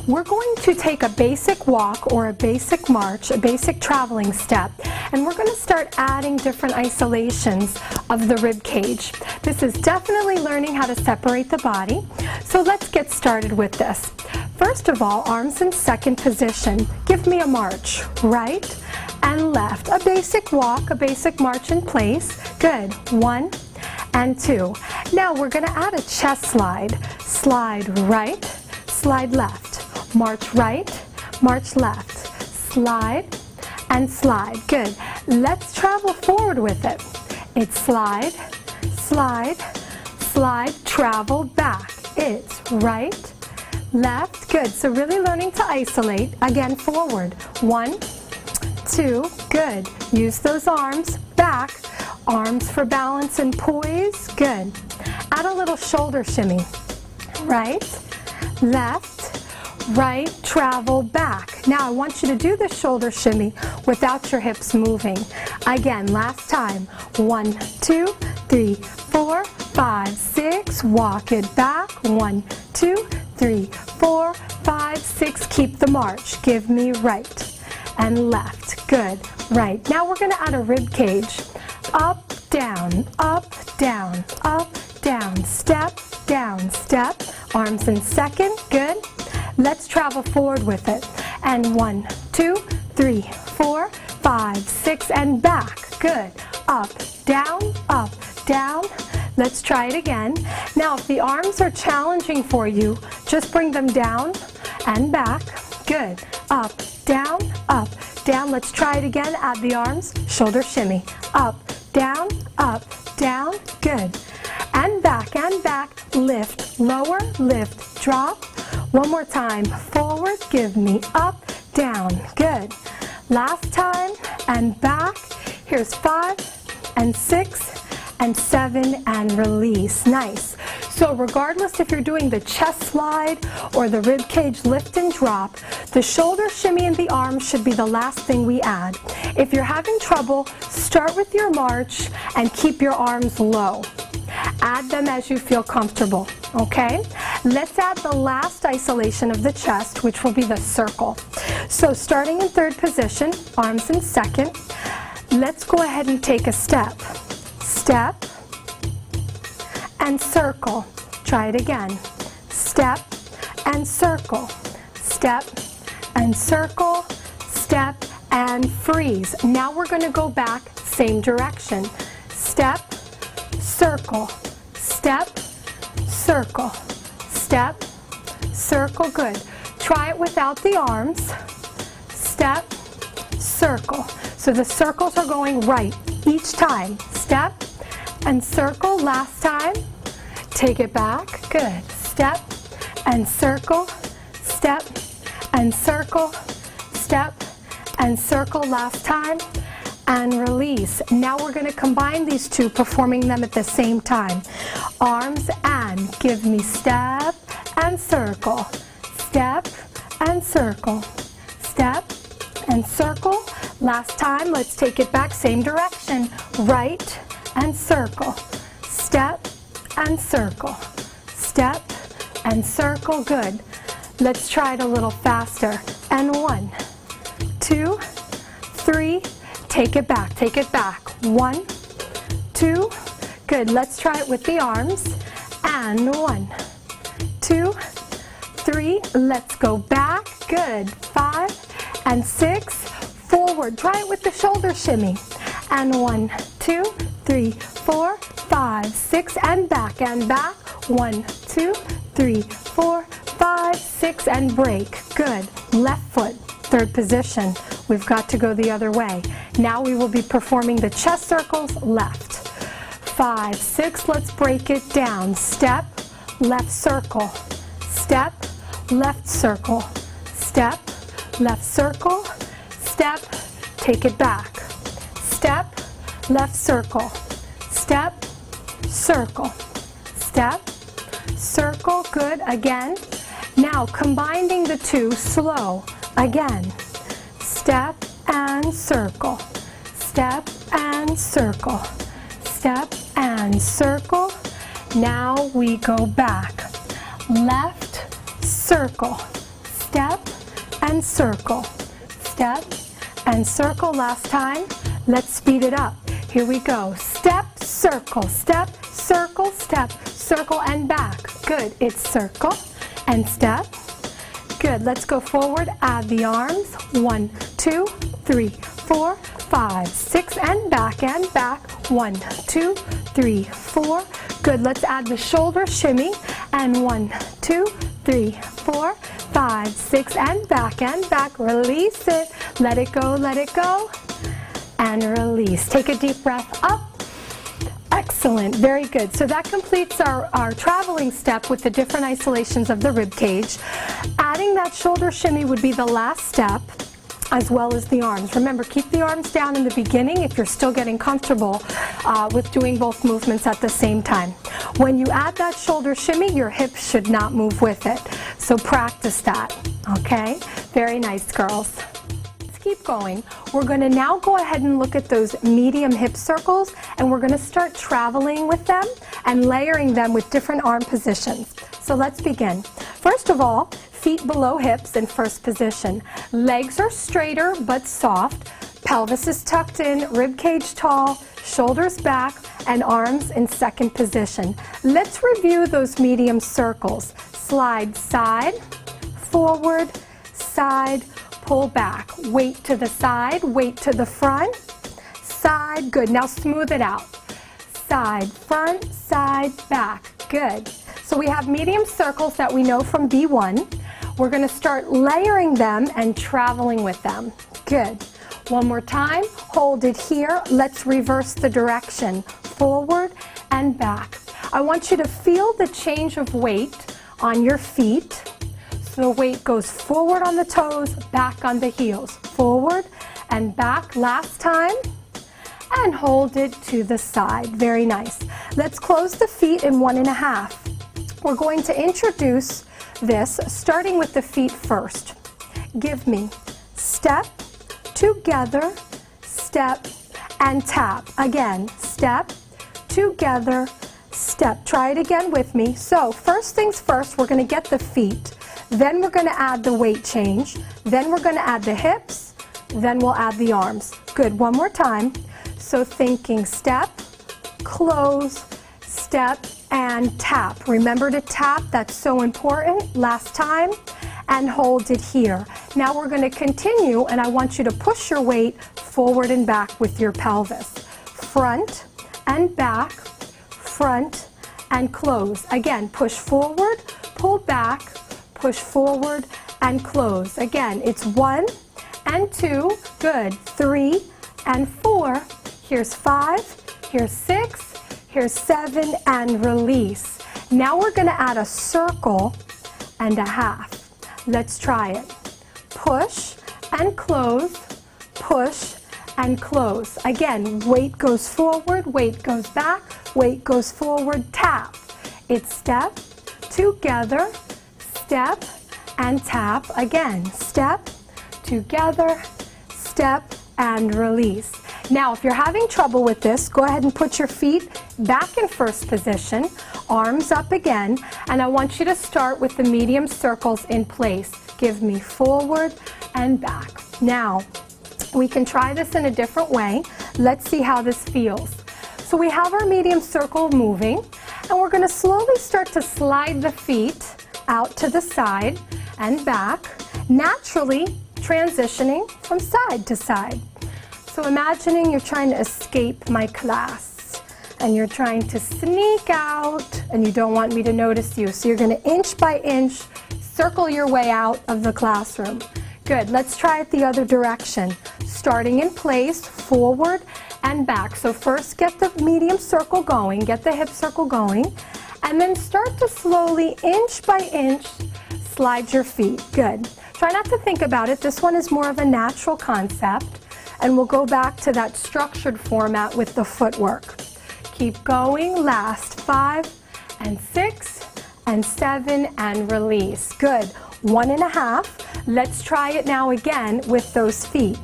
we're going to take a basic walk or a basic march, a basic traveling step, and we're going to start adding different isolations of the rib cage. This is definitely learning how to separate the body. So let's get started with this. First of all, arms in second position. Give me a march, right and left. A basic walk, a basic march in place. Good. 1 and 2. Now we're going to add a chest slide. Slide right, slide left. March right, march left. Slide and slide. Good. Let's travel forward with it. It's slide, slide, slide, travel back. It's right, left. Good. So really learning to isolate. Again, forward. 1, 2. Good. Use those arms. Back. Arms for balance and poise. Good. Add a little shoulder shimmy. Right, left, right, travel back. Now I want you to do the shoulder shimmy without your hips moving. Again, last time. 1, 2, 3, 4, 5, 6. Walk it back. 1, 2, 3, 4, 5, 6. Keep the march. Give me right and left. Good. Right. Now we're going to add a rib cage. Up, down, up, down, up, down. Step, down, step. Arms in second. Good. Let's travel forward with it. And 1, 2, 3, 4, 5, 6, and back. Good. Up, down, up, down. Let's try it again. Now, if the arms are challenging for you, just bring them down and back. Good. Up, down, up, down. Let's try it again. Add the arms. Shoulder shimmy. Up, down, good. And back, lift, lower, lift, drop. One more time, forward, give me up, down, good. Last time, and back. Here's 5, and 6, and 7, and release. Nice. So regardless if you're doing the chest slide or the rib cage lift and drop, the shoulder shimmy and the arms should be the last thing we add. If you're having trouble, start with your march and keep your arms low. Add them as you feel comfortable, okay? Let's add the last isolation of the chest, which will be the circle. So starting in third position, arms in second, let's go ahead and take a step. Step and circle. Try it again. Step and circle. Step and circle. Step and freeze. Now we're going to go back, same direction. Step, circle, step, circle, step, circle. Good. Try it without the arms. Step, circle. So the circles are going right each time. Step and circle. Last time. Take it back. Good. Step and circle. Step and circle. Step and circle. Last time. And release. Now we're going to combine these two, performing them at the same time. Arms and give me step and circle. Step and circle. Step and circle. Last time, let's take it back, same direction. Right and circle. Step and circle. Step and circle. Good. Let's try it a little faster. And 1, 2, 3. Take it back, take it back. 1, 2, good. Let's try it with the arms. And 1, 2, 3. Let's go back. Good. 5 and 6. Forward. Try it with the shoulder shimmy. And 1, 2, 3, 4, 5, 6. And back and back. 1, 2, 3, 4, 5, 6. And break. Good. Left foot. Third position. We've got to go the other way. Now we will be performing the chest circles left. 5, 6, let's break it down. Step, left circle. Step, left circle. Step, left circle. Step, take it back. Step, left circle. Step, circle. Step, circle. Good. Again. Now combining the two, slow. Again. Step and circle. Step and circle. Step and circle. Now we go back. Left circle. step, and circle. Step and circle. Last time. Let's speed it up. Here we go. Step, circle, step, circle, step, circle, and back. Good. It's circle and step. Good. Let's go forward. Add the arms. 1, 2, 3, 4, 5, 6, and back and back. 1, 2, 3, 4. Good. Let's add the shoulder shimmy. And 1, 2, 3, 4, 5, 6, and back and back. Release it. Let it go. Let it go. And release. Take a deep breath up. Excellent. Very good. So that completes our traveling step with the different isolations of the rib cage. Adding that shoulder shimmy would be the last step, as well as the arms. Remember, keep the arms down in the beginning if you're still getting comfortable with doing both movements at the same time. When you add that shoulder shimmy, your hips should not move with it. So practice that, okay? Very nice, girls. Keep going. We're going to now go ahead and look at those medium hip circles, and we're going to start traveling with them and layering them with different arm positions. So let's begin. First of all, feet below hips in first position. Legs are straighter but soft. Pelvis is tucked in, rib cage tall, shoulders back, and arms in second position. Let's review those medium circles. Slide side, forward, side, pull back. Weight to the side, weight to the front, side. Good. Now smooth it out. Side, front, side, back. Good. So we have medium circles that we know from B1. We're going to start layering them and traveling with them. Good. One more time. Hold it here. Let's reverse the direction. Forward and back. I want you to feel the change of weight on your feet. So the weight goes forward on the toes, back on the heels. Forward and back. Last time. And hold it to the side. Very nice. Let's close the feet in 1.5. We're going to introduce this starting with the feet first. Give me step, together, step, and tap. Again, step, together, step. Try it again with me. So first things first, we're going to get the feet. Then we're going to add the weight change. Then we're going to add the hips. Then we'll add the arms. Good. One more time. So thinking step, close, step, and tap. Remember to tap. That's so important. Last time. And hold it here. Now we're going to continue, and I want you to push your weight forward and back with your pelvis. Front and back, front and close. Again, push forward, pull back, push forward and close. Again, it's 1 and 2. Good. 3 and 4. Here's 5. Here's 6. Here's 7 and release. Now we're going to add a circle and a half. Let's try it. Push and close. Push and close. Again, weight goes forward, weight goes back, weight goes forward, tap. It's step, together, step, and tap. Again, step, together, step, and release. Now, if you're having trouble with this, go ahead and put your feet back in first position, arms up again, and I want you to start with the medium circles in place. Give me forward and back. Now, we can try this in a different way. Let's see how this feels. So we have our medium circle moving, and we're going to slowly start to slide the feet out to the side and back, naturally transitioning from side to side. So imagining you're trying to escape my class, and you're trying to sneak out, and you don't want me to notice you. So you're going to inch by inch circle your way out of the classroom. Good. Let's try it the other direction. Starting in place, forward and back. So first get the medium circle going, get the hip circle going, and then start to slowly, inch by inch, slide your feet. Good. Try not to think about it. This one is more of a natural concept, and we'll go back to that structured format with the footwork. Keep going. Last 5 and 6 and 7 and release. Good. 1.5. Let's try it now again with those feet.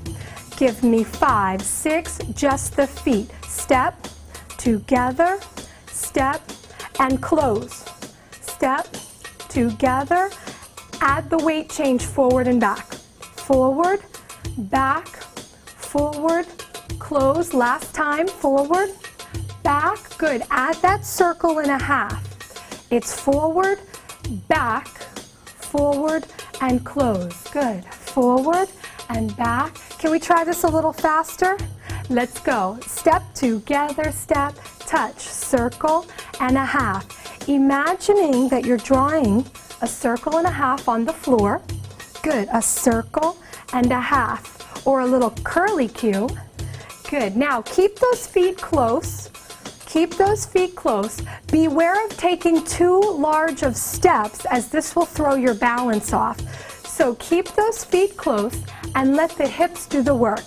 Give me 5, 6, just the feet. Step, together, step, and close. Step, together, add the weight change forward and back. Forward, back, forward, close. Last time, forward, back. Good. Add that circle and a half. It's forward, back, forward, and close. Good. Forward and back. Can we try this a little faster? Let's go. Step together, step, touch, circle and a half. Imagining that you're drawing a circle and a half on the floor. Good. A circle and a half, or a little curly Q. Good. Now keep those feet close. Keep those feet close. Beware of taking too large of steps, as this will throw your balance off. So keep those feet close and let the hips do the work.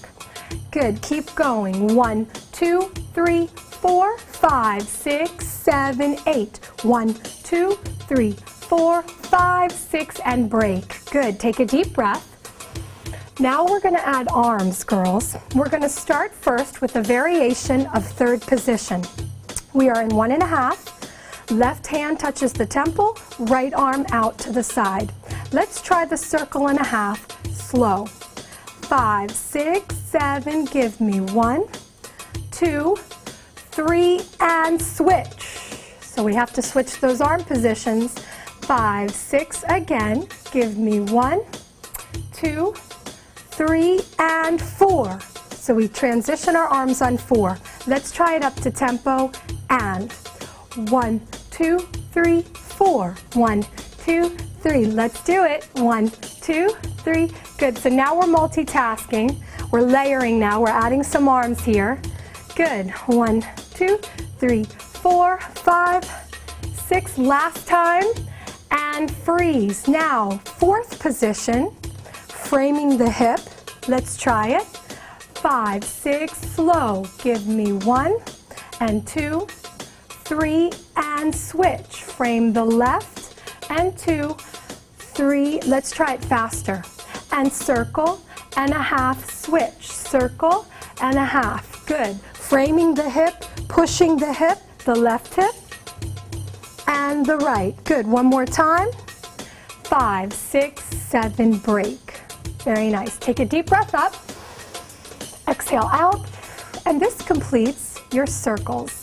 Good. Keep going. 1, 2, 3, 4, 5, 6, 7, 8. 1, 2, 3, 4, 5, 6, and break. Good. Take a deep breath. Now we're going to add arms, girls. We're going to start first with a variation of third position. We are in 1.5. Left hand touches the temple, right arm out to the side. Let's try the circle and a half, slow. 5, 6, 7, give me 1, 2, 3, and switch. So we have to switch those arm positions. 5, 6, again, give me 1, 2, 3, and 4. So we transition our arms on 4. Let's try it up to tempo, and 1, 2, 3, 4. 1, 2, 3. Let's do it. 1, 2, 3. Good. So now we're multitasking. We're layering now. We're adding some arms here. Good. 1, 2, 3, 4, 5, 6. Last time. And freeze. Now, fourth position, framing the hip. Let's try it. 5, 6, slow. Give me 1 and 2, 3, and switch. Frame the left and 2, 3. Let's try it faster. And circle and a half, switch. Circle and a half. Good. Framing the hip, pushing the hip, the left hip, and the right. Good. One more time. 5, 6, 7, break. Very nice. Take a deep breath up. Exhale out. And this completes your circles.